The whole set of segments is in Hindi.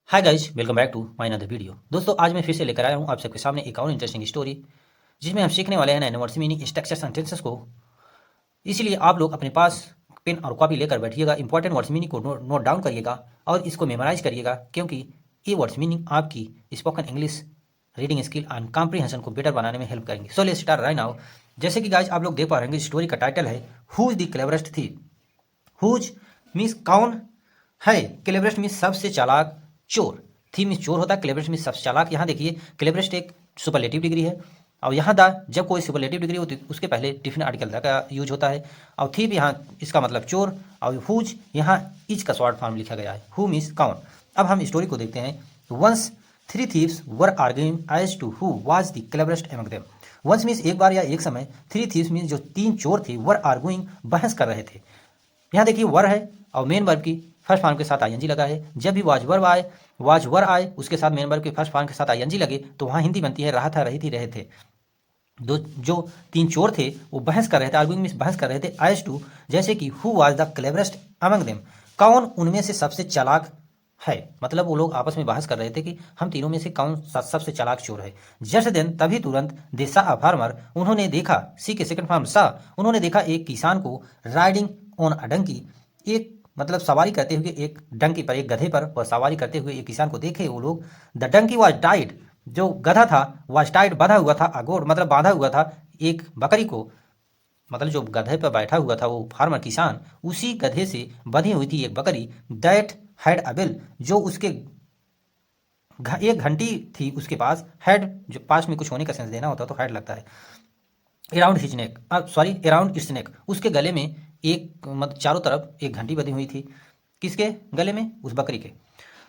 Hi guys, welcome back to my another video. दोस्तों, आज मैं फिर से लेकर आया हूँ आप सबके सामने एक और इंटरेस्टिंग स्टोरी, जिसमें हम सीखने वाले हैं नए वर्ड्स मीनिंग, स्ट्रक्चर, सेंटेंसेस को। इसीलिए आप लोग अपने पास पेन और कॉपी लेकर बैठिएगा, इंपॉर्टेंट वर्ड्स मीनिंग को नोट डाउन करिएगा और इसको मेमोराइज करिएगा, क्योंकि ये वर्ड्स मीनिंग आपकी spoken English reading skill and comprehension को बेटर बनाने में हेल्प करेंगे। So let's start right now. जैसे कि गाइज आप लोग देख पा रहे हैं, स्टोरी का टाइटल है who is the cleverest thief. Whose means कौन है, क्लेवरेस्ट मीन्स सबसे चालाक चोर। थी मीन्स चोर होता है, क्लेवरेस्ट मीन्स सबसे चालाक। यहाँ देखिए, क्लेवरेस्ट एक सुपरलेटिव डिग्री है और यहाँ द जब कोई सुपरलेटिव डिग्री होती है उसके पहले डिफिनेट आर्टिकल द का यूज होता है। और थीप यहाँ इसका मतलब चोर, और हुज यहाँ इज का शॉर्ट फॉर्म लिखा गया है। हु मीन्स कौन। अब हम स्टोरी को देखते हैं। Once three thieves were arguing as to who was the cleverest among them. Once means एक बार या एक समय, थ्री थीव्स मीन्स जो तीन चोर थे, वर आर्ग्यूइंग बहस कर रहे थे। यहाँ देखिए वर है और मेन वर्ब की फर्स्ट फॉर्म के साथ आईएनजी लगा है। जब भी वाज वर आए उसके साथ मेन वर्ब के फर्स्ट फॉर्म के साथ आईएनजी लगे तो वहाँ हिंदी बनती है रहा था, रही थी, रहे थे। दो जो तीन चोर थे वो बहस कर रहे थे, आर्गुइंग मींस बहस कर रहे थे। एज टू जैसे कि who was the cleverest among them, कौन उनमें से सबसे चालाक है। मतलब वो लोग आपस में बहस कर रहे थे कि हम तीनों में से कौन सबसे चालाक चोर है। जस्ट देन तभी तुरंत दे सा अ फार्मर, उन्होंने देखा, सी के सेकंड फॉर्म सा, उन्होंने देखा एक किसान को राइडिंग ऑन अ डंकी, एक मतलब सवारी करते हुए एक डंकी पर, एक गधे पर वह सवारी करते हुए एक किसान को देखे वो लोग। द डंकी वाज टाइड, जो गधा था, वाज टाइड बंधा हुआ था, अगोर मतलब बांधा हुआ था एक बकरी को। मतलब जो गधे पर बैठा हुआ था वो फार्मर किसान, उसी गधे से बंधी हुई थी एक बकरी। दैट हैड अ बेल, जो उसके एक घंटी थी उसके पास। हैड जो पास में कुछ होने का सेंस देना होता तो हैड लगता है। Around his neck, sorry around its neck, उसके गले में एक मतलब चारों तरफ एक घंटी बंधी हुई थी। किसके गले में? उस बकरी के।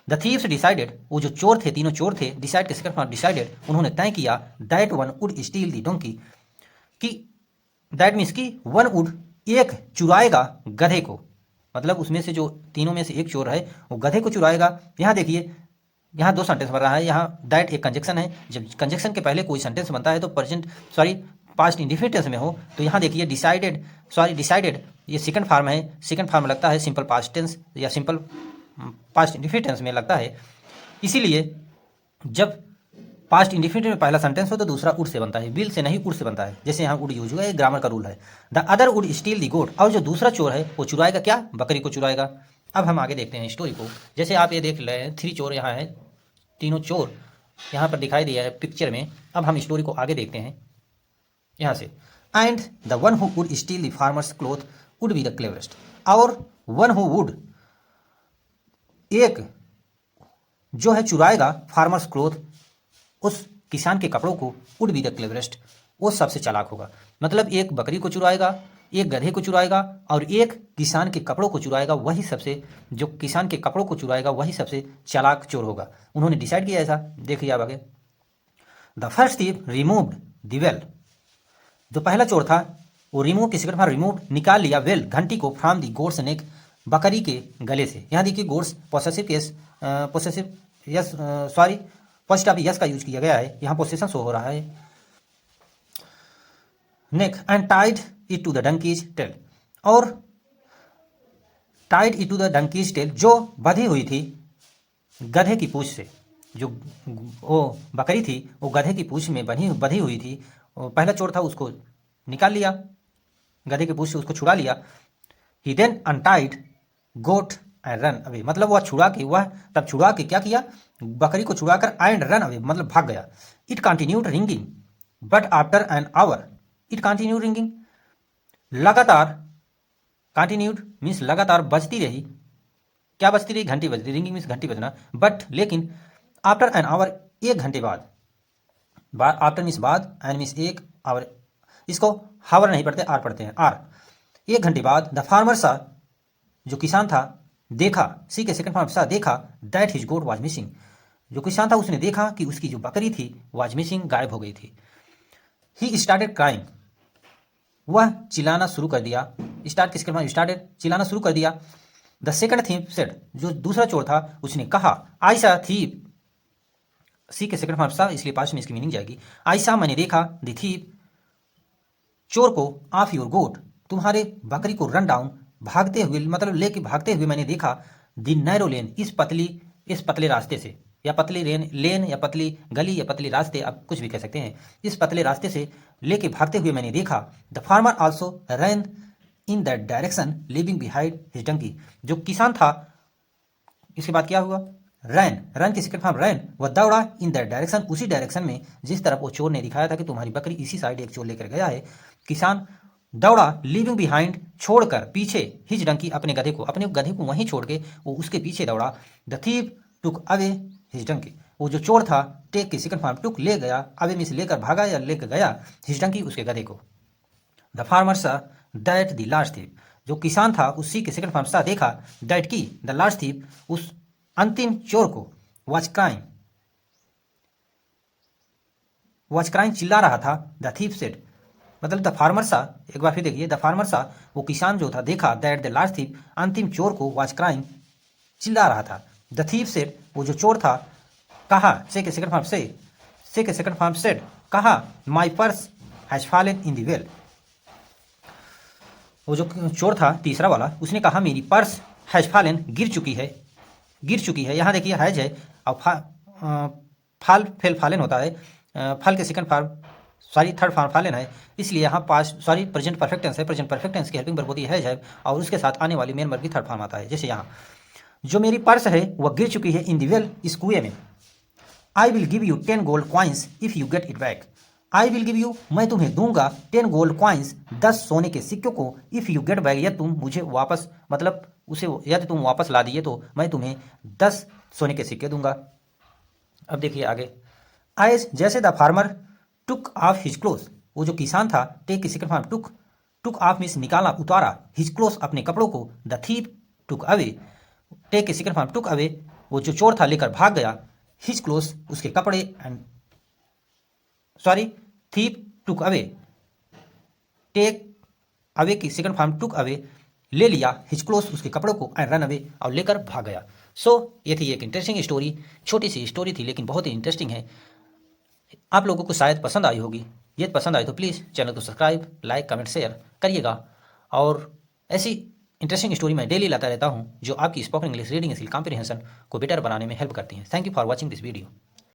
द थीव्स डिसाइडेड, वो जो चोर थे, तीनों चोर थे, डिसाइड किसके फॉर्म डिसाइडेड, उन्होंने तय किया, that one would steal the donkey, कि दैट मीन्स कि वन वुड, एक चुराएगा गधे को। मतलब उसमें से जो तीनों में से एक चोर है वो गधे को चुराएगा। यहाँ देखिए, यहाँ दो सेंटेंस बन रहा है। यहाँ दैट एक कंजक्शन है, जब कंजक्शन के पहले कोई सेंटेंस बनता है तो present sorry past indefinite tense में हो। तो यहाँ देखिए डिसाइडेड, सॉरी डिसाइडेड ये सेकंड फॉर्म है, सेकंड फॉर्म लगता है सिंपल पास्ट टेंस या सिंपल पास्ट इंडिफिनिट टेंस में लगता है। इसीलिए जब पास्ट इंडिफिनिट में पहला सेंटेंस हो तो दूसरा उड से बनता है, विल से नहीं उड से बनता है। जैसे यहाँ उड यूज हुआ है, ग्रामर का रूल है। The other would steal the goat, और जो दूसरा चोर है वो चुराएगा क्या? बकरी को चुराएगा। अब हम आगे देखते हैं स्टोरी को। जैसे आप ये देख रहे हैं, थ्री चोर यहाँ है, तीनों चोर यहाँ पर दिखाई दिया है पिक्चर में। अब हम स्टोरी को आगे देखते हैं यहाँ से। And the one who would steal the farmers cloth would be the cleverest, और वन हु वुड, एक जो है चुराएगा फार्मर्स क्लोथ, उस किसान के कपड़ों को, वुड बी द क्लेवरेस्ट, वो सबसे चालाक होगा। मतलब एक बकरी को चुराएगा, एक गधे को चुराएगा और एक किसान के कपड़ों को चुराएगा, वही सबसे, जो किसान के कपड़ों को चुराएगा वही सबसे चालाक चोर होगा। उन्होंने डिसाइड किया ऐसा। देखिए आप आगे। The first thief removed the well, जो पहला चोर था वो रिमूव किसी का रिमूव निकाल लिया, वेल घंटी को, फ्रॉम दी गोड्स नेक, बकरी के गले से। यहाँ देखिए goat's possessive case, possessive s, sorry first of s का यूज किया गया है, यहाँ पोसेशन शो हो रहा है। Neck and tied it to the donkey's tail, और tied it to the donkey's tail, जो बधी हुई थी गधे की पूंछ से। जो वो बकरी थी वो गधे की पूंछ में बधी हुई थी। पहला चोर था उसको निकाल लिया, गधे की पूंछ से उसको छुड़ा लिया। He then untied goat and run away, मतलब वह छुड़ा के, वह तब छुड़ा के क्या किया? बकरी को छुड़ाकर एंड रन अवे मतलब भाग गया। It continued ringing but after an hour, it continued ringing, लगातार, कंटिन्यूड मीन्स लगातार बजती रही। क्या बजती रही? घंटी बजती, रिंगिंग मीन्स घंटी बजना। बट लेकिन आफ्टर एन आवर, एक घंटे बाद, आफ्टर मीन्स बाद, एन मीन्स एक, आवर, इसको हावर नहीं पढ़ते, आर पढ़ते हैं, आर। एक घंटे बाद द फार्मर सा, जो किसान था, देखा, सी के सेकंड फॉर्म सा, देखा, that his goat was missing, जो किसान था उसने देखा कि उसकी जो बकरी थी वाज मिसिंग, गायब हो गई थी। ही स्टार्टेड क्राइंग, वह चिल्लाना शुरू कर दिया। स्टार्ट किसके बाद? स्टार्टेड, चिल्लाना शुरू कर दिया। द सेकंड थीप सेड, जो दूसरा चोर था उसने कहा, आई सा थीप, सी के सेकंड फॉर्म सा इसलिए पास्ट में इसकी मीनिंग जाएगी। आई सा मैंने देखा, द थीप चोर को, ऑफ योर गोट तुम्हारे बकरी को, रन डाउन भागते हुए, मतलब लेके भागते हुए मैंने देखा, द नैरो लेन इस पतली इस पतले रास्ते से, या पतली लेन या पतली गली या पतली रास्ते, आप कुछ भी कह सकते हैं, इस पतले रास्ते से लेके भागते हुए मैंने देखा। The farmer also run in that direction leaving behind his donkey. जो किसान था, इसके बाद क्या हुआ, रन की सेकंड फॉर्म रन, वह दौड़ा इन दैट डायरेक्शन, उसी डायरेक्शन में जिस तरफ वो चोर ने दिखाया था कि तुम्हारी बकरी इसी साइड एक चोर लेकर गया है। किसान दौड़ा लिविंग बिहाइंड, छोड़कर पीछे, हिज डंकी, अपने गधे को वहीं छोड़ के वो उसके पीछे दौड़ा। The thief took away his donkey, वो जो चोर था, टेक की सेकंड फॉर्म टुक, ले गया, अवे में से लेकर भागा या लेकर गया, हिज डंकी, उसके गधे को। द फार्मर सा दैट द लास्ट थीव, जो किसान था उसी के सेकंड फॉर्म सा देखा, दैट की द लास्ट थीव, उस अंतिम चोर को, वॉच क्राइम चिल्ला रहा था। द थीव सेड, मतलब द फार्मर सा, एक बार फिर देखिए, द फार्मर सा, वो किसान जो था, देखा, दैट द लास्ट थीव, अंतिम चोर को, वॉच क्राइम, चिल्ला रहा था। द थीव सेड, वो जो चोर था, कहा, से के सेकंड फॉर्म सेड, कहा, माई purse has fallen in the well, वो जो चोर था तीसरा वाला, उसने कहा मेरी पर्स हैज फॉलन, गिर चुकी है। यहाँ देखिए हैज है और फालन होता है, फल के second form, third form fallen है, इसलिए यहाँ प्रेजेंट परफेक्ट टेंस है, प्रेजेंट परफेक्ट टेंस की हेल्पिंग वर्ब होती है हैज है, और उसके साथ आने वाली मेन वर्ब की थर्ड फॉर्म आता है। जैसे यहाँ जो मेरी पर्स है वह गिर चुकी है इन द वेल, इस कुएं में। I will give you 10 gold coins if you get it back. I will give you, मैं तुम्हें दूंगा, 10 गोल्ड कॉइन्स, 10 सोने के सिक्कों को, इफ यू गेट बैक, यदि तुम मुझे वापस, मतलब उसे यदि तुम वापस ला दिए तो मैं तुम्हें 10 सोने के सिक्के दूंगा। अब देखिए आगे, एज, जैसे the farmer took off his cloth, वो जो किसान था, टेक की second form took off means निकाला, उतारा, हिज क्लोथ, अपने कपड़ों को, the thief took away, take की सेकंड फॉर्म टुक अवे, वो जो चोर था लेकर भाग गया, हिज क्लोथ, उसके कपड़े, and thief took away, take away की सेकंड फॉर्म टुक अवे, ले लिया, हिज क्लोथ, उसके कपड़ों को, एंड रन अवे, और लेकर भाग गया। ये थी एक इंटरेस्टिंग स्टोरी, छोटी सी स्टोरी थी लेकिन बहुत ही इंटरेस्टिंग है। आप लोगों को शायद पसंद आई होगी। यदि पसंद आई तो प्लीज़ चैनल को सब्सक्राइब, लाइक, कमेंट, शेयर करिएगा, और ऐसी इंटरेस्टिंग स्टोरी मैं डेली लाता रहता हूँ जो आपकी spoken English reading skill comprehension को बेटर बनाने में हेल्प करती हैं। Thank you for watching this video.